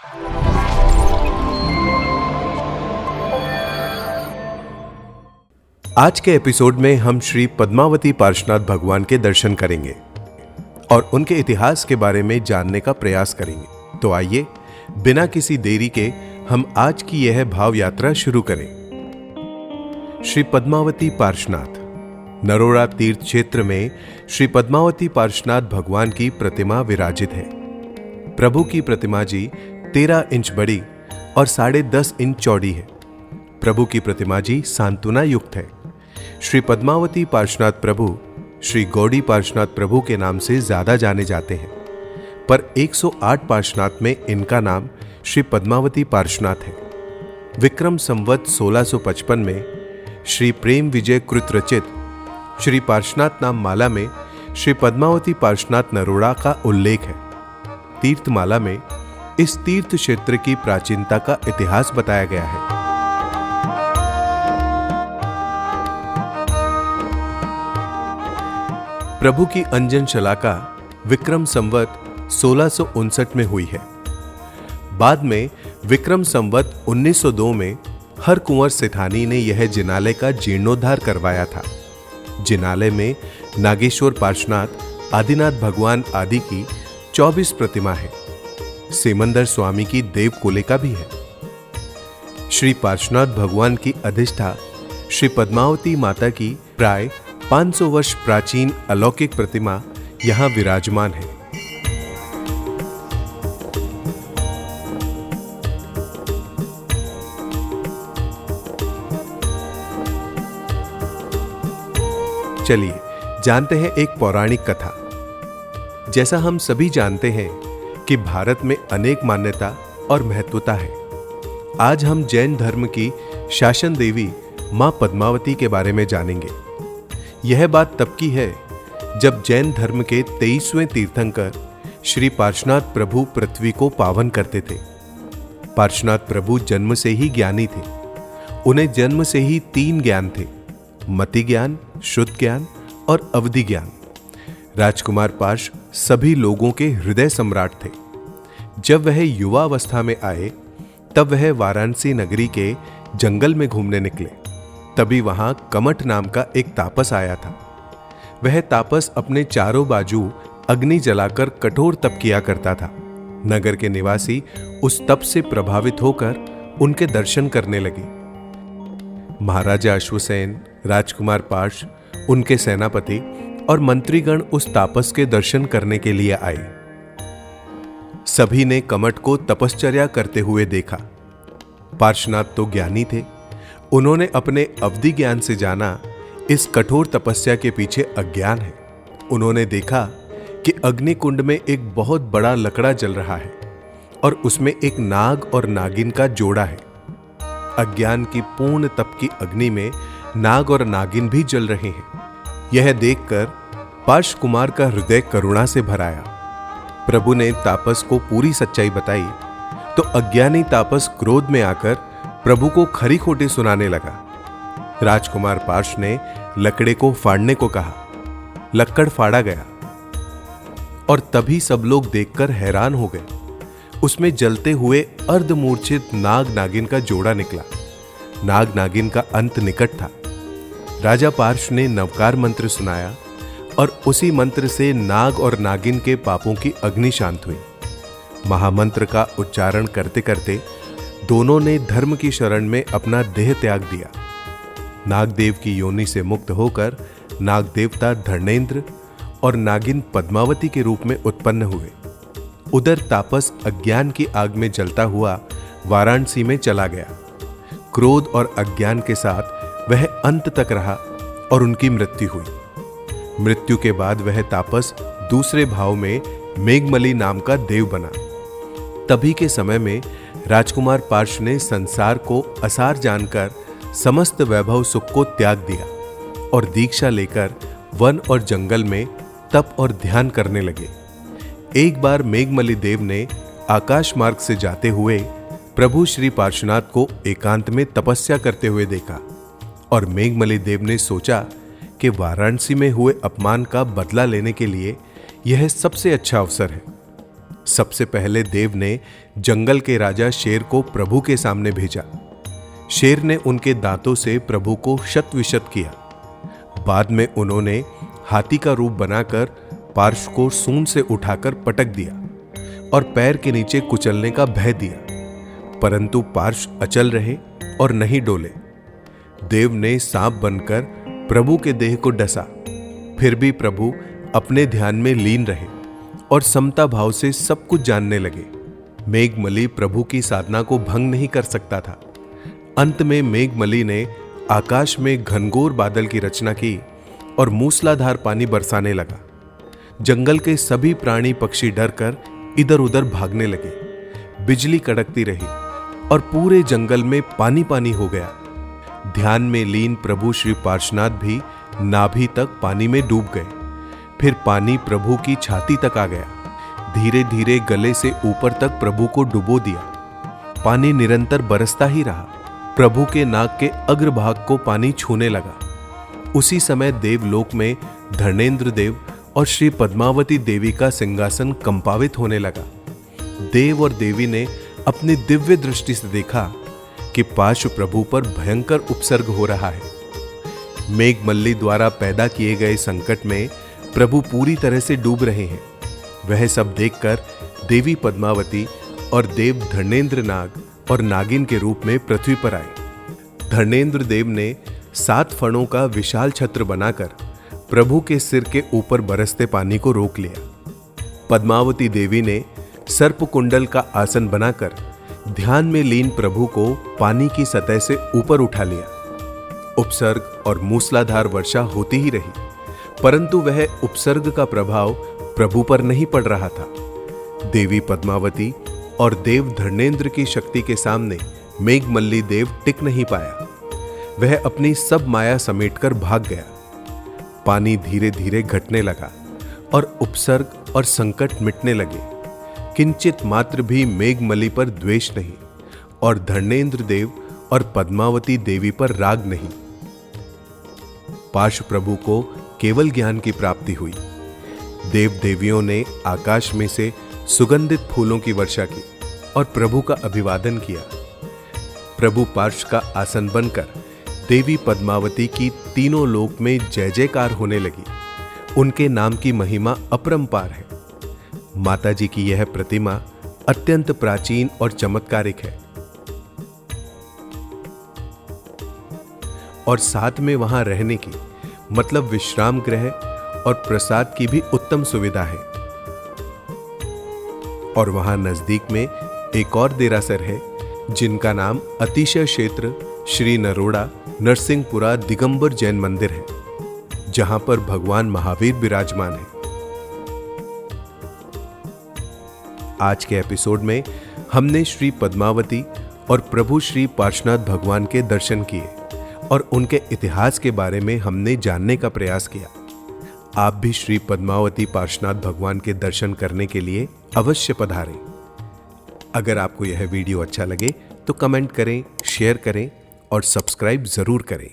आज के एपिसोड में हम श्री पद्मावती पार्श्वनाथ भगवान के दर्शन करेंगे और उनके इतिहास के बारे में जानने का प्रयास करेंगे। तो आइए बिना किसी देरी के हम आज की यह भाव यात्रा शुरू करें। श्री पद्मावती पार्श्वनाथ नरोड़ा तीर्थ क्षेत्र में श्री पद्मावती पार्श्वनाथ भगवान की प्रतिमा विराजित है। प्रभु की प्रतिमा जी 13 इंच बड़ी और 10.5 इंच चौड़ी है। प्रभु की प्रतिमा जी सांत्वना युक्त है। श्री पद्मावती पार्श्वनाथ प्रभु श्री गौड़ी पार्श्वनाथ प्रभु के नाम से ज्यादा जाने जाते हैं, पर 108 पार्श्वनाथ में इनका नाम श्री पद्मावती पार्श्वनाथ है। विक्रम संवत 1655 में श्री प्रेम विजय कृत रचित श्री पार्श्वनाथ नाम माला में श्री पद्मावती पार्श्वनाथ नरोड़ा का उल्लेख है। तीर्थमाला में इस तीर्थ क्षेत्र की प्राचीनता का इतिहास बताया गया है। प्रभु की अंजन शलाका विक्रम संवत 1659 में हुई है। बाद में विक्रम संवत 1902 में हरकुंवर सेठानी ने यह जिनालय का जीर्णोद्धार करवाया था। जिनालय में नागेश्वर पार्श्वनाथ, आदिनाथ भगवान आदि की 24 प्रतिमा है। सेमंदर स्वामी की देव कोलिका भी है। श्री पार्श्वनाथ भगवान की अधिष्ठा श्री पद्मावती माता की प्राय 500 वर्ष प्राचीन अलौकिक प्रतिमा यहां विराजमान है। चलिए जानते हैं एक पौराणिक कथा। जैसा हम सभी जानते हैं कि भारत में अनेक मान्यता और महत्वता है। आज हम जैन धर्म की शासन देवी मां पद्मावती के बारे में जानेंगे। यह बात तब की है जब जैन धर्म के 23वें तीर्थंकर श्री पार्श्वनाथ प्रभु पृथ्वी को पावन करते थे। पार्श्वनाथ प्रभु जन्म से ही ज्ञानी थे। उन्हें जन्म से ही 3 ज्ञान थे, मति ज्ञान, शुद्ध ज्ञान और अवधि ज्ञान। राजकुमार पार्श्व सभी लोगों के हृदय सम्राट थे। जब वह युवावस्था में आए तब वह वाराणसी नगरी के जंगल में घूमने निकले। तभी वहां कमठ नाम का एक तापस आया था। वह तापस अपने चारों बाजू अग्नि जलाकर कठोर तप किया करता था। नगर के निवासी उस तप से प्रभावित होकर उनके दर्शन करने लगे। महाराजा अश्वसेन, राजकुमार पार्श्व, उनके सेनापति और मंत्रीगण उस तापस के दर्शन करने के लिए आए। सभी ने कमठ को तपश्चर्या करते हुए देखा। पार्श्वनाथ तो ज्ञानी थे। उन्होंने अपने अवधि ज्ञान से जाना इस कठोर तपस्या के पीछे अज्ञान है। उन्होंने देखा कि अग्निकुंड में एक बहुत बड़ा लकड़ा जल रहा है और उसमें एक नाग और नागिन का जोड़ा है। अज्ञान की पूर्ण तप की अग्नि में नाग और नागिन भी जल रहे हैं। यह देखकर पार्श्व कुमार का हृदय करुणा से भर आया। प्रभु ने तापस को पूरी सच्चाई बताई तो अज्ञानी तापस क्रोध में आकर प्रभु को खरी खोटी सुनाने लगा। राजकुमार पार्श्व ने लकड़े को फाड़ने को कहा। लक्कड़ फाड़ा गया और तभी सब लोग देखकर हैरान हो गए। उसमें जलते हुए अर्धमूर्छित नाग नागिन का जोड़ा निकला। नाग नागिन का अंत निकट था। राजा पार्श्व ने नवकार मंत्र सुनाया और उसी मंत्र से नाग और नागिन के पापों की अग्नि शांत हुई। महामंत्र का उच्चारण करते करते दोनों ने धर्म की शरण में अपना देह त्याग दिया। नागदेव की योनि से मुक्त होकर नाग देवता धर्णेंद्र और नागिन पद्मावती के रूप में उत्पन्न हुए। उधर तापस अज्ञान की आग में जलता हुआ वाराणसी में चला गया। क्रोध और अज्ञान के साथ वह अंत तक रहा और उनकी मृत्यु हुई। मृत्यु के बाद वह तापस दूसरे भाव में मेघमली नाम का देव बना। तभी के समय में राजकुमार पार्श्व ने संसार को असार जानकर समस्त वैभव सुख को त्याग दिया और दीक्षा लेकर वन और जंगल में तप और ध्यान करने लगे। एक बार मेघमली देव ने आकाश मार्ग से जाते हुए प्रभु श्री पार्श्वनाथ को एकांत में तपस्या करते हुए देखा और मेघमली देव ने सोचा कि वाराणसी में हुए अपमान का बदला लेने के लिए यह सबसे अच्छा अवसर है। सबसे पहले देव ने जंगल के राजा शेर को प्रभु के सामने भेजा। शेर ने उनके दांतों से प्रभु को शत विशत किया। बाद में उन्होंने हाथी का रूप बनाकर पार्श को सूंड से उठाकर पटक दिया और पैर के नीचे कुचलने का भय दिया, परंतु पार्श अचल रहे और नहीं डोले। देव ने सांप बनकर प्रभु के देह को डसा, फिर भी प्रभु अपने ध्यान में लीन रहे और समता भाव से सब कुछ जानने लगे। मेघमली प्रभु की साधना को भंग नहीं कर सकता था। अंत में मेघमली ने आकाश में घनघोर बादल की रचना की और मूसलाधार पानी बरसाने लगा। जंगल के सभी प्राणी पक्षी डरकर इधर उधर भागने लगे। बिजली कड़कती रही और पूरे जंगल में पानी पानी हो गया। ध्यान में लीन प्रभु श्री पार्श्वनाथ भी नाभि तक पानी में डूब गए। फिर पानी प्रभु की छाती तक आ गया। धीरे धीरे गले से ऊपर तक प्रभु को डुबो दिया। पानी निरंतर बरसता ही रहा। प्रभु के नाक के अग्रभाग को पानी छूने लगा। उसी समय देवलोक में धर्मेंद्र देव और श्री पद्मावती देवी का सिंहासन कंपावित होने लगा। देव और देवी ने अपनी दिव्य दृष्टि से देखा कि पार्श्व प्रभु पर भयंकर उपसर्ग हो रहा है। मेघमल्ली द्वारा पैदा किए गए संकट में प्रभु पूरी तरह से डूब रहे हैं। वह सब देखकर देवी पद्मावती और देव धर्मेंद्र नाग और नागिन के रूप में पृथ्वी पर आए। धर्मेंद्र देव ने 7 फणों का विशाल छत्र बनाकर प्रभु के सिर के ऊपर बरसते पानी को रोक लिया। पद्मावती देवी ने सर्प कुंडल का आसन बनाकर ध्यान में लीन प्रभु को पानी की सतह से ऊपर उठा लिया। उपसर्ग और मूसलाधार वर्षा होती ही रही, परंतु वह उपसर्ग का प्रभाव प्रभु पर नहीं पड़ रहा था। देवी पद्मावती और देव धर्मेंद्र की शक्ति के सामने मेघमल्ली देव टिक नहीं पाया। वह अपनी सब माया समेटकर भाग गया। पानी धीरे धीरे घटने लगा और उपसर्ग और संकट मिटने लगे। किंचित मात्र भी मेघमली पर द्वेष नहीं और धर्मेंद्र देव और पद्मावती देवी पर राग नहीं। पार्श्व प्रभु को केवल ज्ञान की प्राप्ति हुई। देव देवियों ने आकाश में से सुगंधित फूलों की वर्षा की और प्रभु का अभिवादन किया। प्रभु पार्श्व का आसन बनकर देवी पद्मावती की तीनों लोक में जय जयकार होने लगी। उनके नाम की महिमा अपरंपार है। माता जी की यह प्रतिमा अत्यंत प्राचीन और चमत्कारिक है और साथ में वहां रहने की मतलब विश्राम गृह और प्रसाद की भी उत्तम सुविधा है। और वहां नजदीक में एक और देरासर है जिनका नाम अतिशय क्षेत्र श्री नरोड़ा नरसिंहपुरा दिगंबर जैन मंदिर है, जहां पर भगवान महावीर विराजमान है। आज के एपिसोड में हमने श्री पद्मावती और प्रभु श्री पार्श्वनाथ भगवान के दर्शन किए और उनके इतिहास के बारे में हमने जानने का प्रयास किया। आप भी श्री पद्मावती पार्श्वनाथ भगवान के दर्शन करने के लिए अवश्य पधारें। अगर आपको यह वीडियो अच्छा लगे तो कमेंट करें, शेयर करें और सब्सक्राइब जरूर करें।